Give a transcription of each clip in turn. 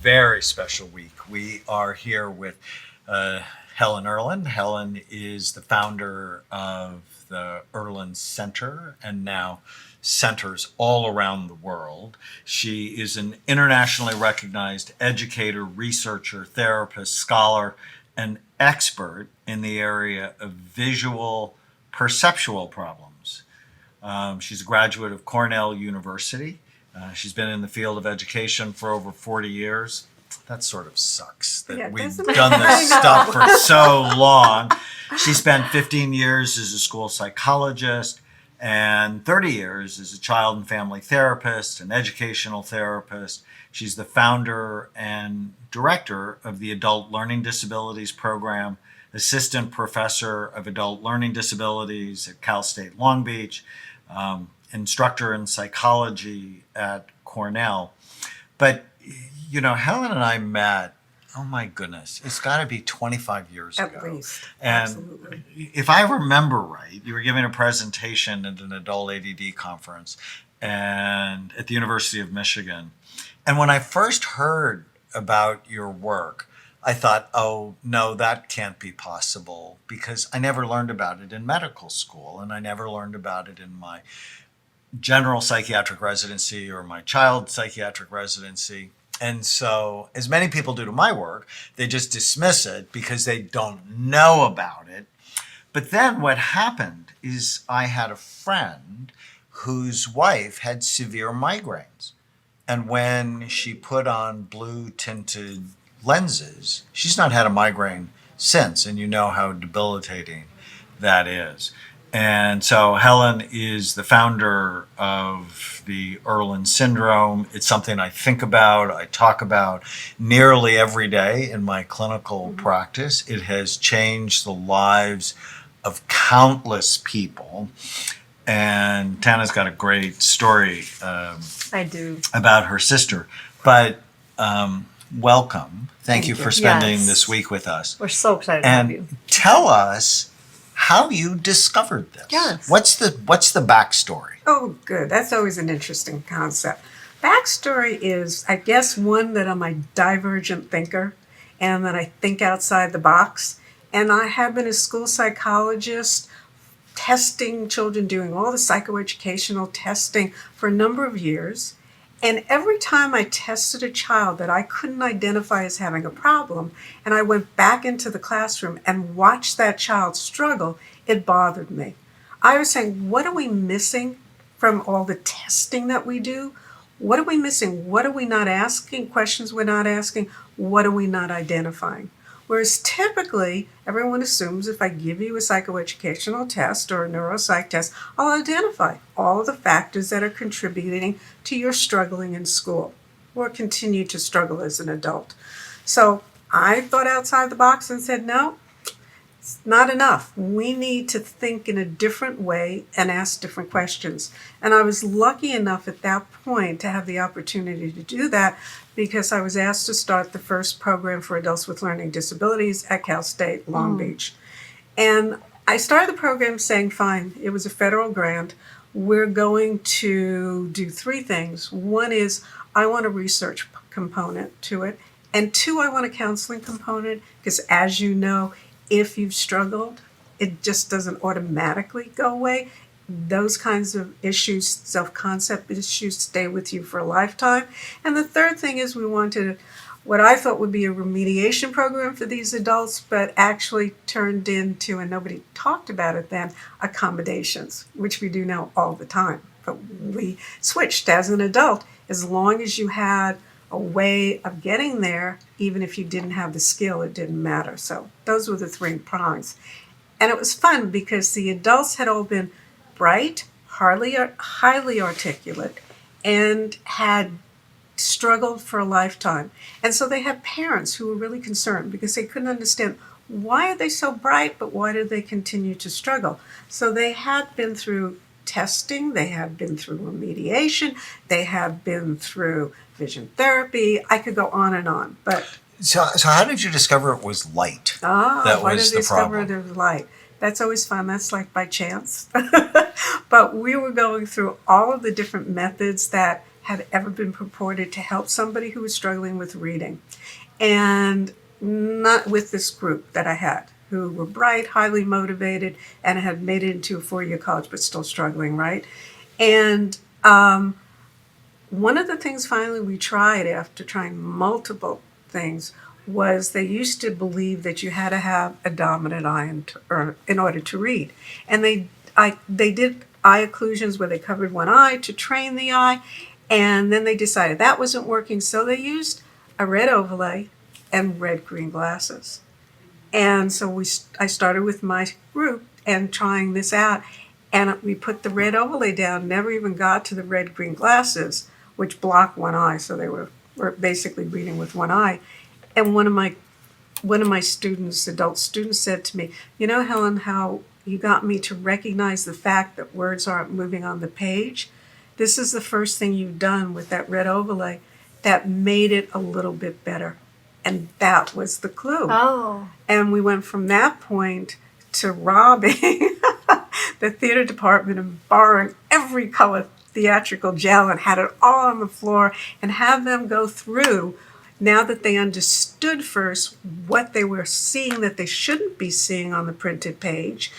very special week. We are here with Helen Irlen. Helen is the founder of the Irlen Center and now centers all around the world. She is an internationally recognized educator, researcher, therapist, scholar, and expert in the area of visual perceptual problems. She's a graduate of Cornell University. She's been in the field of education for over 40 years. That sort of sucks that we've done this stuff for so long. She spent 15 years as a school psychologist and 30 years as a child and family therapist, an educational therapist. She's the founder and director of the Adult Learning Disabilities Program, assistant professor of adult learning disabilities at Cal State Long Beach, instructor in psychology at Cornell. But, you know, Helen and I met, oh my goodness, it's got to be 25 years ago. At least. And absolutely. If I remember right, you were giving a presentation at an adult ADD conference and at the University of Michigan. And when I first heard about your work, I thought, oh, no, that can't be possible because I never learned about it in medical school and I never learned about it in my general psychiatric residency or my child psychiatric residency. And so, as many people do to my work, they just dismiss it because they don't know about it. But then what happened is I had a friend whose wife had severe migraines. And when she put on blue tinted lenses, she's not had a migraine since. And you know how debilitating that is. And so Helen is the founder of the Irlen syndrome. It's something I think about, I talk about nearly every day in my clinical practice. It has changed the lives of countless people. And Tana's got a great story I do. about her sister. But welcome. Thank you for spending Yes. this week with us. We're so excited to have you. And tell us how you discovered this. Yes. What's the backstory? Oh, good. That's always an interesting concept. Backstory is, I guess, one that I'm a divergent thinker and that I think outside the box. And I have been a school psychologist testing children, doing all the psychoeducational testing for a number of years. And every time I tested a child that I couldn't identify as having a problem, and I went back into the classroom and watched that child struggle, it bothered me. I was saying, what are we missing from all the testing that we do? What are we missing? What are we not asking? Questions we're not asking? What are we not identifying? Whereas typically, everyone assumes if I give you a psychoeducational test or a neuropsych test, I'll identify all of the factors that are contributing to your struggling in school or continue to struggle as an adult. So I thought outside the box and said, no, it's not enough. We need to think in a different way and ask different questions. And I was lucky enough at that point to have the opportunity to do that because I was asked to start the first program for adults with learning disabilities at Cal State Long Beach. And I started the program saying, fine, it was a federal grant. We're going to do three things. One is I want a research component to it. And two, I want a counseling component because as you know, if you've struggled, it just doesn't automatically go away. Those kinds of issues, self-concept issues, stay with you for a lifetime. And the third thing is we wanted what I thought would be a remediation program for these adults, but actually turned into, and nobody talked about it then, accommodations, which we do now all the time. But we switched as an adult. As long as you had a way of getting there, even if you didn't have the skill, it didn't matter. So those were the three prongs. And it was fun because the adults had all been bright, highly articulate, and had struggled for a lifetime. And so they had parents who were really concerned because they couldn't understand why are they so bright, but why do they continue to struggle? So they had been through testing, they had been through remediation, they had been through vision therapy. I could go on and on, but So how did you discover it was light? That why was did the they discover problem. it was light? That's always fun. That's like by chance. But we were going through all of the different methods that had ever been purported to help somebody who was struggling with reading. And not with this group that I had, who were bright, highly motivated, and had made it into a 4-year college, but still struggling, right? And one of the things finally we tried after trying multiple things was they used to believe that you had to have a dominant eye in order to read. And they did eye occlusions where they covered one eye to train the eye, and then they decided that wasn't working, so they used a red overlay and red-green glasses. And so I started with my group and trying this out, and we put the red overlay down, never even got to the red-green glasses, which blocked one eye, so they were basically reading with one eye. And one of my students, adult students, said to me, "You know, Helen, how you got me to recognize the fact that words aren't moving on the page? This is the first thing you've done with that red overlay that made it a little bit better." And that was the clue. Oh. And we went from that point to robbing the theater department and borrowing every color theatrical gel and had it all on the floor and have them go through, now that they understood first what they were seeing that they shouldn't be seeing on the printed page.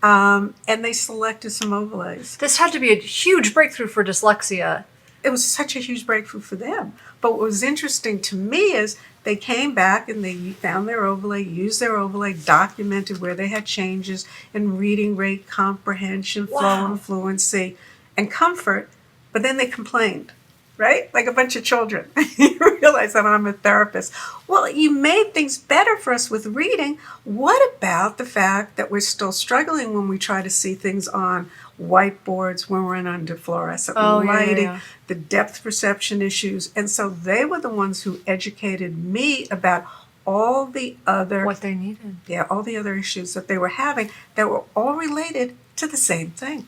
And they selected some overlays. This had to be a huge breakthrough for dyslexia. It was such a huge breakthrough for them. But what was interesting to me is they came back and they found their overlay, used their overlay, documented where they had changes in reading rate, comprehension, flow, Wow. and fluency, and comfort. But then they complained, right? Like a bunch of children. You realize that I'm a therapist. Well, you made things better for us with reading. What about the fact that we're still struggling when we try to see things on whiteboards, when we're in under fluorescent lighting, the depth perception issues? And so they were the ones who educated me about all the other What they needed. all the other issues that they were having that were all related to the same thing.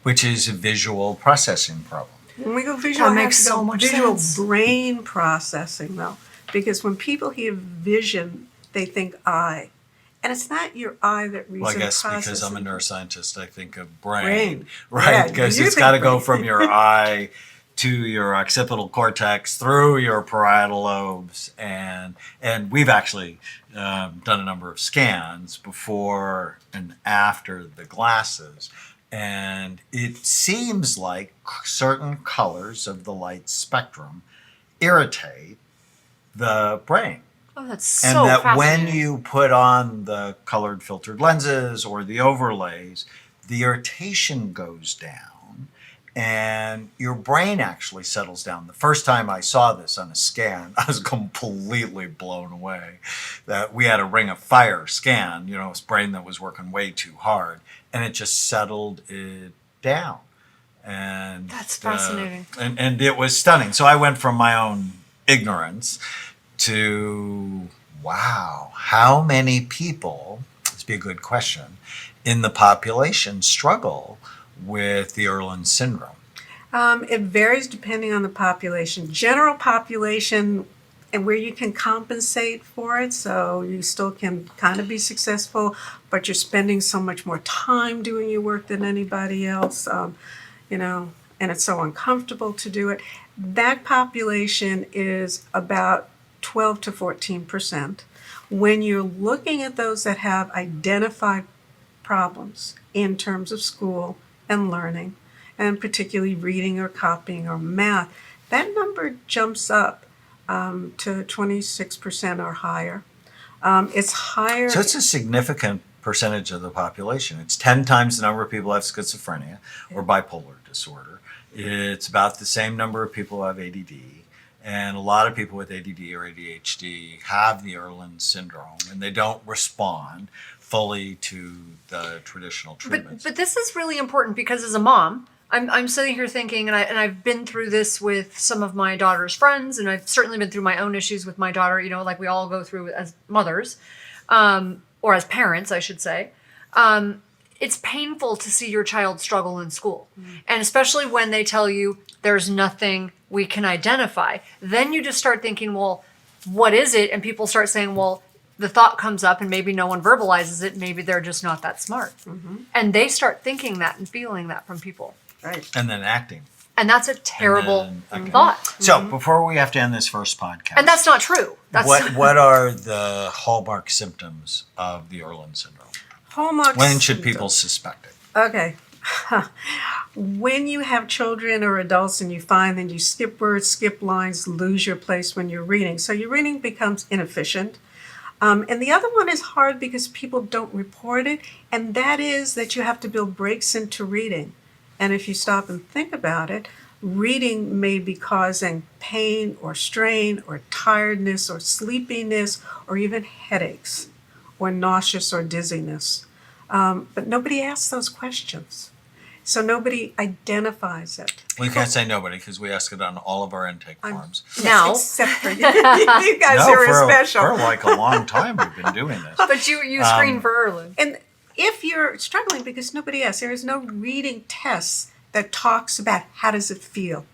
Which is a visual processing problem. When we go visual, That I have makes to go so much visual sense. brain processing, though, because when people hear vision, they think eye, and it's not your eye that reads. Well, I guess and because I'm a processes. neuroscientist, I think of brain, Brain. right? Yeah, Because you it's think got to go brain. from your eye to your occipital cortex through your parietal lobes, and we've actually done a number of scans before and after the glasses. And it seems like certain colors of the light spectrum irritate the brain. Oh, that's so And that when fascinating. you put on the colored filtered lenses or the overlays, the irritation goes down and your brain actually settles down. The first time I saw this on a scan, I was completely blown away that we had a ring of fire scan, you know, this brain that was working way too hard, and it just settled it down. And That's fascinating. And it was stunning. So I went from my own ignorance to, wow, how many people, this would be a good question, in the population struggle with the Irlen syndrome? It varies depending on the population. General population, and where you can compensate for it, so you still can kind of be successful, but you're spending so much more time doing your work than anybody else, you know, and it's so uncomfortable to do it. That population is about 12 to 14%. When you're looking at those that have identified problems in terms of school and learning, and particularly reading or copying or math, that number jumps up to 26% or higher. It's higher. So it's a significant percentage of the population. It's 10 times the number of people who have schizophrenia or bipolar disorder. It's about the same number of people who have ADD. And a lot of people with ADD or ADHD have the Irlen syndrome, and they don't respond fully to the traditional treatments. But this is really important because as a mom, I'm sitting here thinking, and I've been through this with some of my daughter's friends, and I've certainly been through my own issues with my daughter, you know, like we all go through as mothers, or as parents, I should say. It's painful to see your child struggle in school. And especially when they tell you there's nothing we can identify. Then you just start thinking, well, what is it? And people start saying, well, the thought comes up and maybe no one verbalizes it. Maybe they're just not that smart. And they start thinking that and feeling that from people. Right. And then acting And that's a terrible And then- okay. thought. So before we have to end this first podcast, And that's not true. That's what are the hallmark symptoms of the Irlen syndrome? Hallmark When should symptoms. people suspect it? Okay. When you have children or adults and you find that you skip words, skip lines, lose your place when you're reading. So your reading becomes inefficient. And the other one is hard because people don't report it, and that is that you have to build breaks into reading. And if you stop and think about it, reading may be causing pain or strain or tiredness or sleepiness or even headaches or nauseous or dizziness. But nobody asks those questions. So nobody identifies it. Well, you can't say nobody because we ask it on all of our intake I'm- forms. Now. Except for you. You guys are special. For like a long time we've been doing this. But you screen for Irlen. And if you're struggling because nobody asks, there is no reading tests that talks about how does it feel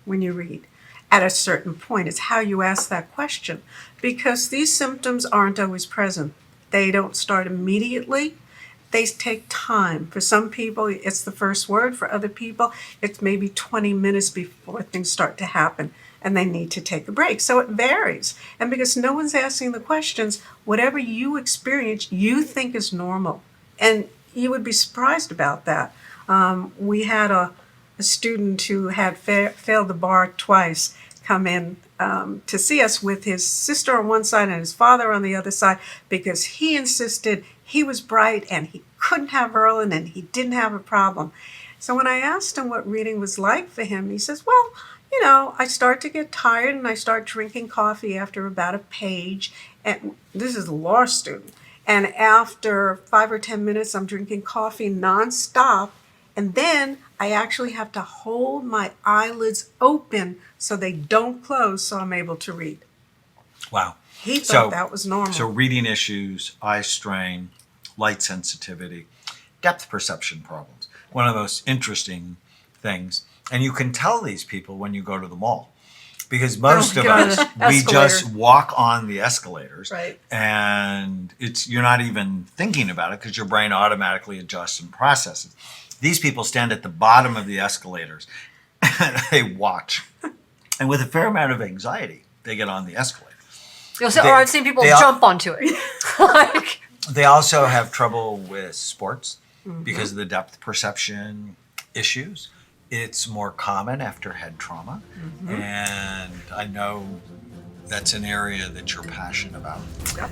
when you read at a certain point. It's how you ask that question, because these symptoms aren't always present. They don't start immediately. They take time. For some people, it's the first word. For other people, it's maybe 20 minutes before things start to happen and they need to take a break. So it varies. And because no one's asking the questions, whatever you experience, you think is normal. And you would be surprised about that. We had a student who had failed the bar twice come in to see us with his sister on one side and his father on the other side, because he insisted he was bright and he couldn't have Irlen and he didn't have a problem. So when I asked him what reading was like for him, he says, well, you know, I start to get tired and I start drinking coffee after about a page. And this is a law student. And after 5 or 10 minutes, I'm drinking coffee nonstop. And then I actually have to hold my eyelids open so they don't close so I'm able to read. Wow. He thought that was normal. So reading issues, eye strain, light sensitivity, depth perception problems. One of those interesting things. And you can tell these people when you go to the mall. Because most of get on us, the we escalator. just walk on the escalators. Right. And you're not even thinking about it because your brain automatically adjusts and processes. These people stand at the bottom of the escalators and they watch. And with a fair amount of anxiety, they get on the escalator. You'll say, or I've seen people they- jump onto it. Like, They also have trouble with sports because of the depth perception issues. It's more common after head trauma. And I know that's an area that you're passionate about.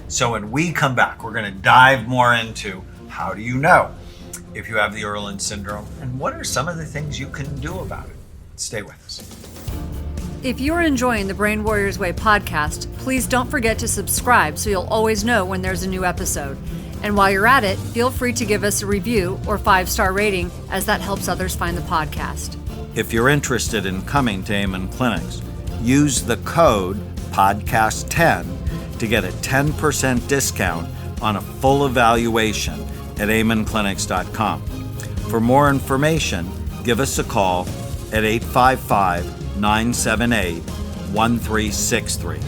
So when we come back, we're going to dive more into how do you know if you have the Irlen syndrome and what are some of the things you can do about it. Stay with us. if you're enjoying the Brain Warriors Way podcast, please don't forget to subscribe so you'll always know when there's a new episode. And while you're at it, feel free to give us a review or 5-star rating, as that helps others find the podcast. If you're interested in coming to Amen Clinics, use the code PODCAST10 to get a 10% discount on a full evaluation at amenclinics.com. For more information, give us a call at 855-978-1363.